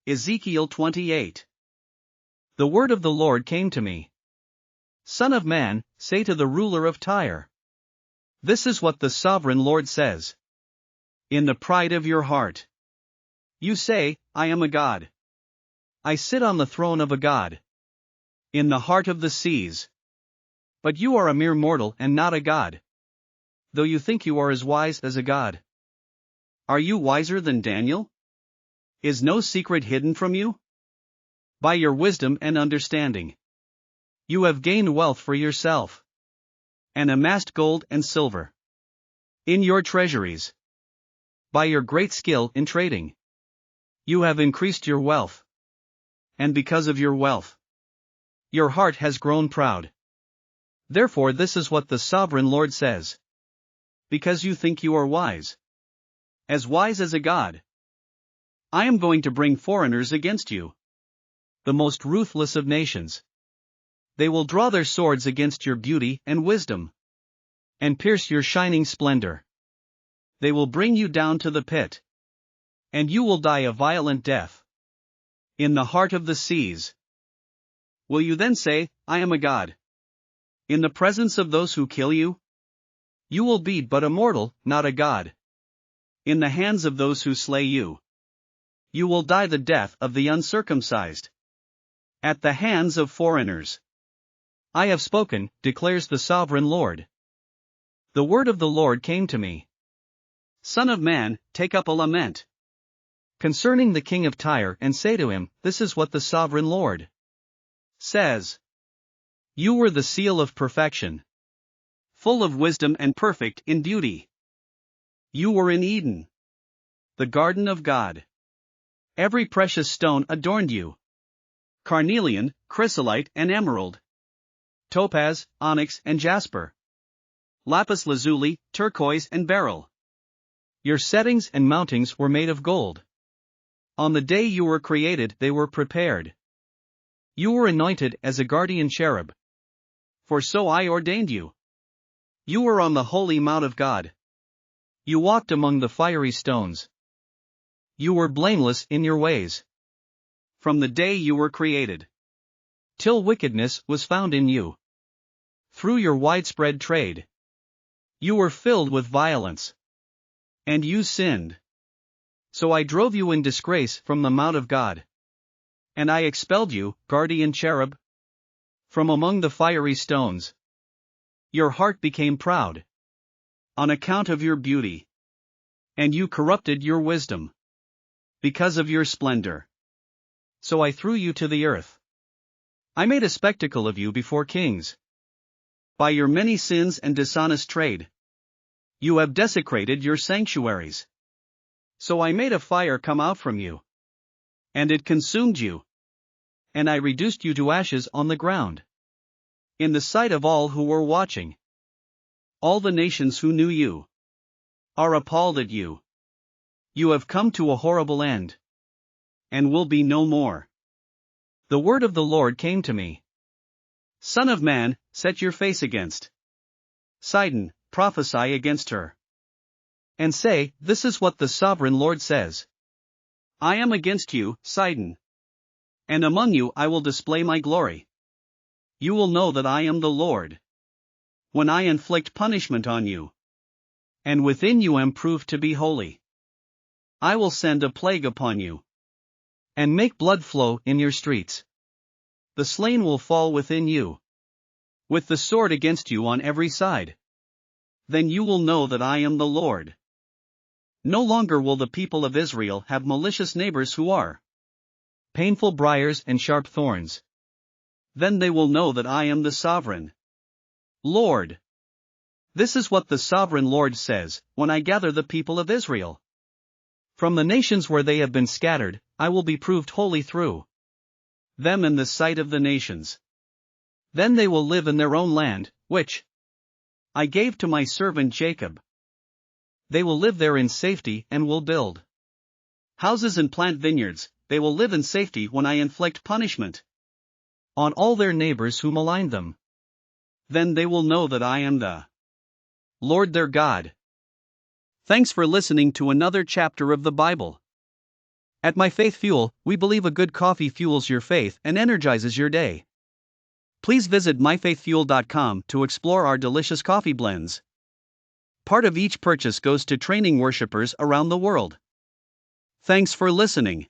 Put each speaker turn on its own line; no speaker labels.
Ezekiel 28. The word of the Lord came to me. Son of man, say to the ruler of Tyre. This is what the sovereign Lord says. In the pride of your heart, you say, I am a god. I sit on the throne of a god. In the heart of the seas. But you are a mere mortal and not a god. Though you think you are as wise as a god. Are you wiser than Daniel? Is no secret hidden from you? By your wisdom and understanding, you have gained wealth for yourself, and amassed gold and silver in your treasuries. By your great skill in trading, you have increased your wealth. And because of your wealth, your heart has grown proud. Therefore, this is what the sovereign Lord says. Because you think you are wise as a god, I am going to bring foreigners against you, the most ruthless of nations. They will draw their swords against your beauty and wisdom, and pierce your shining splendor. They will bring you down to the pit, and you will die a violent death. In the heart of the seas. Will you then say, I am a god? In the presence of those who kill you? You will be but a mortal, not a god. In the hands of those who slay you, you will die the death of the uncircumcised. At the hands of foreigners. I have spoken, declares the sovereign Lord. The word of the Lord came to me. Son of man, take up a lament concerning the king of Tyre and say to him, this is what the sovereign Lord says. You were the seal of perfection, full of wisdom and perfect in beauty. You were in Eden, the garden of God. Every precious stone adorned you. Carnelian, chrysolite and emerald. Topaz, onyx and jasper. Lapis lazuli, turquoise and beryl. Your settings and mountings were made of gold. On the day you were created they were prepared. You were anointed as a guardian cherub. For so I ordained you. You were on the holy mount of God. You walked among the fiery stones. You were blameless in your ways. From the day you were created, till wickedness was found in you. Through your widespread trade, you were filled with violence. And you sinned. So I drove you in disgrace from the mount of God. And I expelled you, guardian cherub, from among the fiery stones. Your heart became proud on account of your beauty. And you corrupted your wisdom because of your splendor. So I threw you to the earth. I made a spectacle of you before kings. By your many sins and dishonest trade, you have desecrated your sanctuaries. So I made a fire come out from you, and it consumed you. And I reduced you to ashes on the ground, in the sight of all who were watching. All the nations who knew you are appalled at you. You have come to a horrible end, and will be no more. The word of the Lord came to me. Son of man, set your face against Sidon, prophesy against her. And say, this is what the sovereign Lord says. I am against you, Sidon. And among you I will display my glory. You will know that I am the Lord, when I inflict punishment on you. And within you am proved to be holy. I will send a plague upon you, and make blood flow in your streets. The slain will fall within you, with the sword against you on every side. Then you will know that I am the Lord. No longer will the people of Israel have malicious neighbors who are painful briars and sharp thorns. Then they will know that I am the sovereign Lord. This is what the sovereign Lord says, when I gather the people of Israel from the nations where they have been scattered, I will be proved holy through them in the sight of the nations. Then they will live in their own land, which I gave to my servant Jacob. They will live there in safety and will build houses and plant vineyards. They will live in safety when I inflict punishment on all their neighbors who malign them. Then they will know that I am the Lord their God. Thanks for listening to another chapter of the Bible. At My Faith Fuel, we believe a good coffee fuels your faith and energizes your day. Please visit myfaithfuel.com to explore our delicious coffee blends. Part of each purchase goes to training worshipers around the world. Thanks for listening.